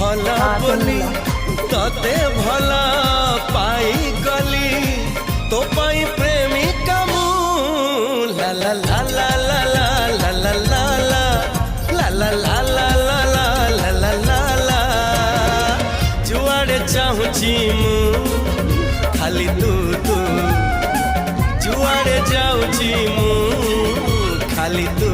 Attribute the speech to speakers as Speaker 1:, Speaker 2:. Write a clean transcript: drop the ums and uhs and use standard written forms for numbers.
Speaker 1: भला बोली तते भला पाई गली तो पाई प्रेमिका मु ला ला ला ला ला ला ला ला ला ला ला ला ला ला ला ला ला जुआड़े चाहूची मु खाली तू तू जुआड़े जाऊची मु खाली तू